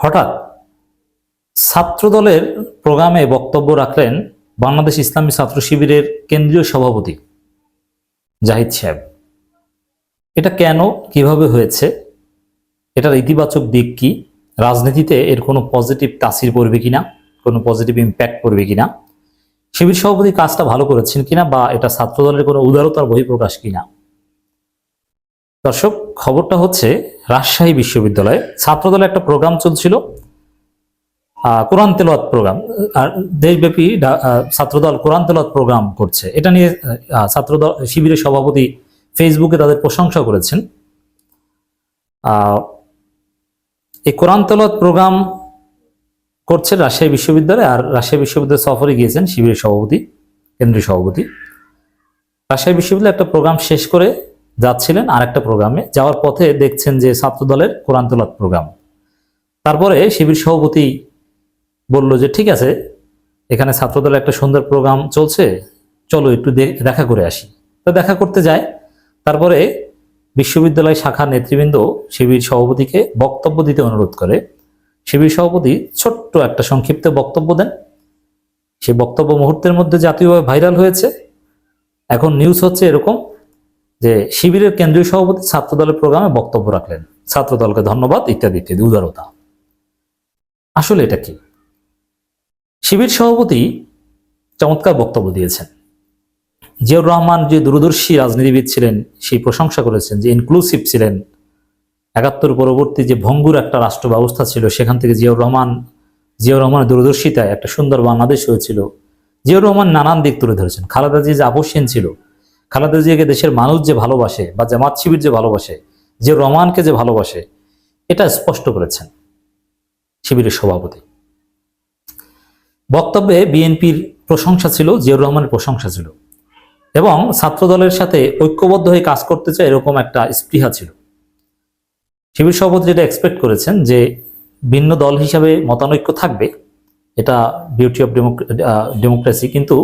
হঠাৎ ছাত্রদলের প্রোগ্রামে বক্তব্য রাখলেন বাংলাদেশ ইসলামী ছাত্র শিবিরের কেন্দ্রীয় সভাপতি জাহিদ সাহেব। এটা কেন, কিভাবে হয়েছে, এটার ইতিবাচক দিক কি, রাজনীতিতে এর কোনো পজিটিভ তাসির পড়বে কিনা, কোনো পজিটিভ ইম্প্যাক্ট পড়বে কিনা, শিবির সভাপতি কাজটা ভালো করেছেন কিনা, বা এটা ছাত্রদলের কোনো উদারতার বহিঃপ্রকাশ কিনা। দর্শক, খবরটা হচ্ছে রাজশাহী বিশ্ববিদ্যালয়ে ছাত্রদলের একটা প্রোগ্রাম চলছিল, কোরআন তেলাওয়াত প্রোগ্রাম। আর দেশব্যাপী ছাত্রদল কোরআন তেলাওয়াত প্রোগ্রাম করছে, এটা নিয়ে ছাত্রদল শিবিরের সভাপতি ফেসবুকে তাদের প্রশংসা করেছেন। এই কোরআন তেলাওয়াত প্রোগ্রাম করছে রাজশাহী বিশ্ববিদ্যালয়ে, আর রাজশাহী বিশ্ববিদ্যালয় সফরে গিয়েছেন শিবিরের সভাপতি, কেন্দ্রীয় সভাপতি। রাজশাহী বিশ্ববিদ্যালয়ে একটা প্রোগ্রাম শেষ করে যাচ্ছিলেন আর একটা প্রোগ্রামে, যাওয়ার পথে দেখছেন যে ছাত্রদলের কোরআন তেলাওয়াত প্রোগ্রাম। তারপরে শিবির সভাপতি বলল যে ঠিক আছে, এখানে ছাত্রদলের একটা সুন্দর প্রোগ্রাম চলছে, চলো একটু দেখা করে আসি। তো দেখা করতে যায়। তারপরে বিশ্ববিদ্যালয় শাখার নেতৃবৃন্দ শিবির সভাপতিকে বক্তব্য দিতে অনুরোধ করে। শিবির সভাপতি ছোট্ট একটা সংক্ষিপ্ত বক্তব্য দেন। সেই বক্তব্য মুহূর্তের মধ্যে জাতীয়ভাবে ভাইরাল হয়েছে। এখন নিউজ হচ্ছে এরকম যে শিবিরের কেন্দ্রীয় সভাপতি ছাত্রদলের প্রোগ্রামে বক্তব্য রাখলেন, ছাত্রদলকে ধন্যবাদ ইত্যাদি ইত্যাদি, উদারতা। আসলে এটা কি? শিবির সভাপতি চমৎকার বক্তব্য দিয়েছেন। জিয়াউর রহমান যে দূরদর্শী রাজনীতিবিদ ছিলেন, সেই প্রশংসা করেছেন, যে ইনক্লুসিভ ছিলেন। ৭১ পরবর্তী যে ভঙ্গুর একটা রাষ্ট্র ব্যবস্থা ছিল, সেখান থেকে জিয়াউর রহমানের দূরদর্শিতায় একটা সুন্দর বাংলাদেশ হয়েছিল। জিয়াউর রহমান নানান দিক তুলে ধরেছেন। খালেদা জিয়া যে আপোষহীন ছিল, খালেদা জিয়াকে দেশের মানুষ যে ভালোবাসে, বা জামাত শিবির যে ভালোবাসে, জিয়াউর রহমানকে যে ভালোবাসে, এটা স্পষ্ট করেছেন শিবিরের সভাপতি। বক্তব্যে বিএনপির প্রশংসা ছিল, জিয়াউর রহমানের প্রশংসা ছিল, এবং ছাত্রদলের সাথে ঐক্যবদ্ধ হয়ে কাজ করতে চায় এরকম একটা স্পৃহা ছিল। শিবির সভাপতি যেটা এক্সপেক্ট করেছেন যে ভিন্ন দল হিসাবে মতানৈক্য থাকবে, এটা বিউটি অফ ডেমোক্রেসি, কিন্তু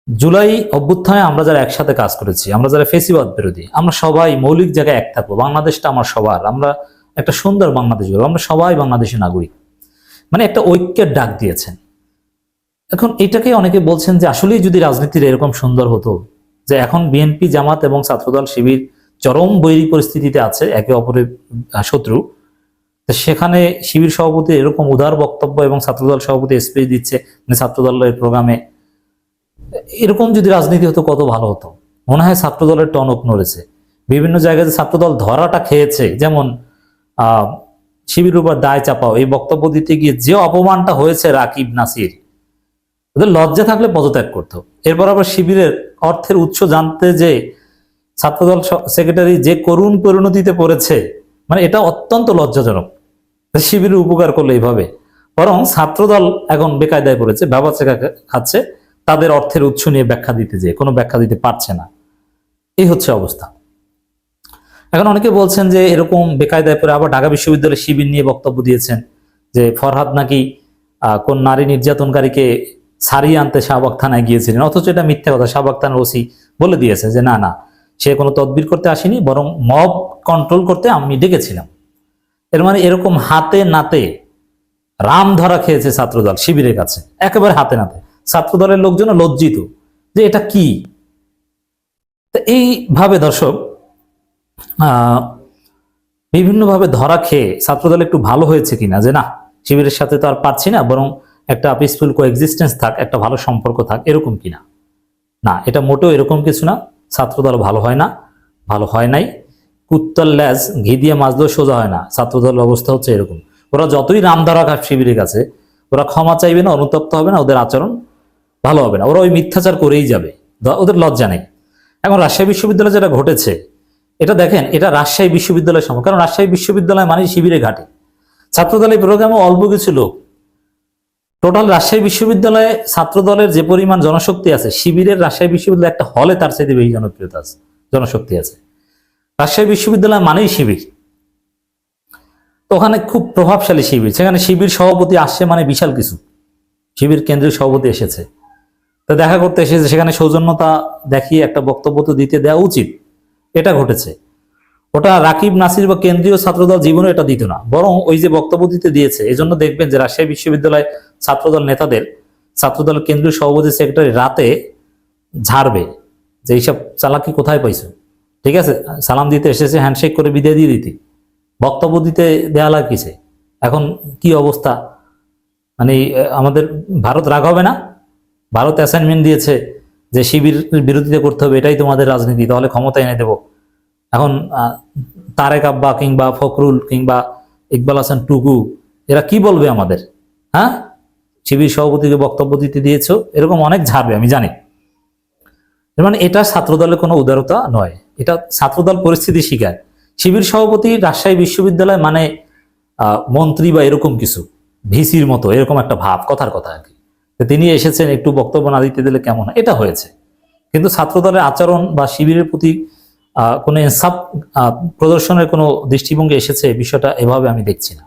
জুলাই অভ্যুত্থানে আমরা যারা একসাথে কাজ করেছি, আমরা যারা ফেসিবাদ বিরোধী, আমরা সবাই মৌলিক জায়গায় এক থাকবো, বাংলাদেশটা আমার সবার, আমরা একটা সুন্দর বাংলাদেশ গড়ব, আমরা সবাই বাংলাদেশের নাগরিক, মানে একটা ঐক্যের ডাক দিয়েছেন। এখন এটাকে অনেকে বলছেন যে আসলেই যদি রাজনীতির এরকম সুন্দর হতো, যে এখন বিএনপি, জামাত এবং ছাত্রদল শিবির চরম বৈরী পরিস্থিতিতে আছে, একে অপরের শত্রু, সেখানে শিবির সভাপতি এরকম উদার বক্তব্য এবং ছাত্রদল সভাপতি স্পিচ দিচ্ছে, মানে ছাত্রদলের প্রোগ্রামে, এরকম যদি রাজনীতি হতো কত ভালো হতো। মনে হয় ছাত্রদলের টনক নড়েছে। বিভিন্ন জায়গায় ছাত্রদল ধরাটা খেয়েছে, যেমন শিবির উপর দায় চাপাও, এই বক্তব্য দিতে গিয়ে যে অপমানটা হয়েছে রাকিব নাসির, ওদের লজ্জা থাকলে পদত্যাগ করতো। এরপর আবার শিবিরের অর্থের উৎস জানতে যে ছাত্রদল সেক্রেটারি যে করুণ পরিণতিতে পড়েছে, মানে এটা অত্যন্ত লজ্জাজনক। শিবিরের উপকার করলে এইভাবে, বরং ছাত্রদল এখন বেকায়দায় পড়েছে, ব্যবসা খাচ্ছে, তাদের অর্থের উৎস নিয়ে ব্যাখ্যা দিতে যে কোনো ব্যাখ্যা দিতে পারছে না, এই হচ্ছে অবস্থা। এখন অনেকে বলছেন যে এরকম বেকায়দায় পড়ে আবার ঢাকা বিশ্ববিদ্যালয়ের শিবির নিয়ে বক্তব্য দিয়েছেন, যে ফরহাদ নাকি কোন নারী নির্যাতনকারীকে ছাড়িয়ে আনতে শাহবাগ থানায় গিয়েছিলেন, অথচ এটা মিথ্যা কথা। শাহবাগ থানার ওসি বলে দিয়েছে যে না, সে কোনো তদবির করতে আসেনি, বরং মব কন্ট্রোল করতে আমি ডেকেছিলাম। এর মানে এরকম হাতে নাতে রাম ধরা খেয়েছে ছাত্রদল শিবিরের কাছে, একেবারে হাতে নাতে। ছাত্রদলের লোকজন লজ্জিত যে এটা কি। এইভাবে দর্শক বিভিন্নভাবে ধরা খেয়ে ছাত্রদল একটু ভালো হয়েছে কিনা, যে না শিবিরের সাথে তো আর পারছি না, বরং একটা পিসফুল কোএক্সিস্টেন্স থাক, একটা ভালো সম্পর্ক থাক, এরকম কিনা? না, এটা মোটেও এরকম কিছু না। ছাত্রদল ভালো হয় না, ভালো হয় নাই। কুত্তার ল্যাজ ঘি দিয়ে মাছ দিয়ে সোজা হয় না। ছাত্রদলের অবস্থা হচ্ছে এরকম। ওরা যতই রাম ধরা খাক শিবিরের কাছে, ওরা ক্ষমা চাইবে না, অনুতপ্ত হবে না, ওদের আচরণ ভালো হবে না, ওরা ওই মিথ্যাচার করেই যাবে, ওদের লজ্জা নেই। এখন রাজশাহী বিশ্ববিদ্যালয়ে যেটা ঘটেছে, এটা দেখেন, এটা রাজশাহী বিশ্ববিদ্যালয়ের সময়, কারণ রাজশাহী বিশ্ববিদ্যালয় মানে শিবিরে ঘাটে। ছাত্রদলের প্রোগ্রামে অল্প কিছু লোক, টোটাল রাজশাহী বিশ্ববিদ্যালয়ে ছাত্রদলের যে পরিমাণ জনশক্তি আছে, শিবিরের রাজশাহী বিশ্ববিদ্যালয় একটা হলে তার চাইতে বেশি জনপ্রিয়তা আছে, জনশক্তি আছে। রাজশাহী বিশ্ববিদ্যালয় মানেই শিবির, তো ওখানে খুব প্রভাবশালী শিবির, সেখানে শিবির সভাপতি আসছে মানে বিশাল কিছু। শিবির কেন্দ্রীয় সভাপতি এসেছে, তো দেখা করতে এসেছে, সেখানে সৌজন্যতা দেখিয়ে একটা বক্তব্য তো দিতে দেওয়া উচিত, এটা ঘটেছে। ওটা রাকিব নাসির বা কেন্দ্রীয় ছাত্রদল জীবনে এটা দিত না, বরং ওই যে বক্তব্য দিতে দিয়েছে এই জন্য দেখবেন যে রাজশাহী বিশ্ববিদ্যালয় ছাত্রদল নেতাদের, ছাত্রদল কেন্দ্রীয় সভাপতি সেক্রেটারি রাতে ঝাড়বে যে এইসব চালাকি কোথায় পাইছো, ঠিক আছে, সালাম দিতে এসেছে হ্যান্ডশেক করে বিদায় দিয়ে দিতি, বক্তব্য দিতে দেয়া লাগিছে। এখন কি অবস্থা, মানে আমাদের ভারত রাগ হবে না? ভারত অ্যাসাইনমেন্ট দিয়েছে যে শিবির বিরোধিতা করতে হবে, এটাই তোমাদের রাজনীতি, তাহলে ক্ষমতা এনে দেব। এখন তারেক আব্বা কিংবা ফখরুল কিংবা ইকবাল হাসান টুকু এরা কি বলবে আমাদের? হ্যাঁ, শিবির সভাপতিকে বক্তব্য দিতে দিয়েছো, এরকম অনেক ঝাড়বে আমি জানি। মানে এটা ছাত্রদলের কোনো উদারতা নয়, এটা ছাত্রদল পরিস্থিতি শিকার। শিবির সভাপতি রাজশাহী বিশ্ববিদ্যালয় মানে মন্ত্রী বা এরকম কিছু, ভিসির মতো এরকম একটা ভাব, কথার কথা আর কি। তিনি এসেছেন, একটু বক্তব্য না দিতে দিলে কেমন হয়, এটা হয়েছে। কিন্তু ছাত্রদলের আচরণ বা শিবিরের প্রতি কোনো ইনসাফ প্রদর্শনের কোনো দৃষ্টিভঙ্গি এসেছে, বিষয়টা এভাবে আমি দেখছি না।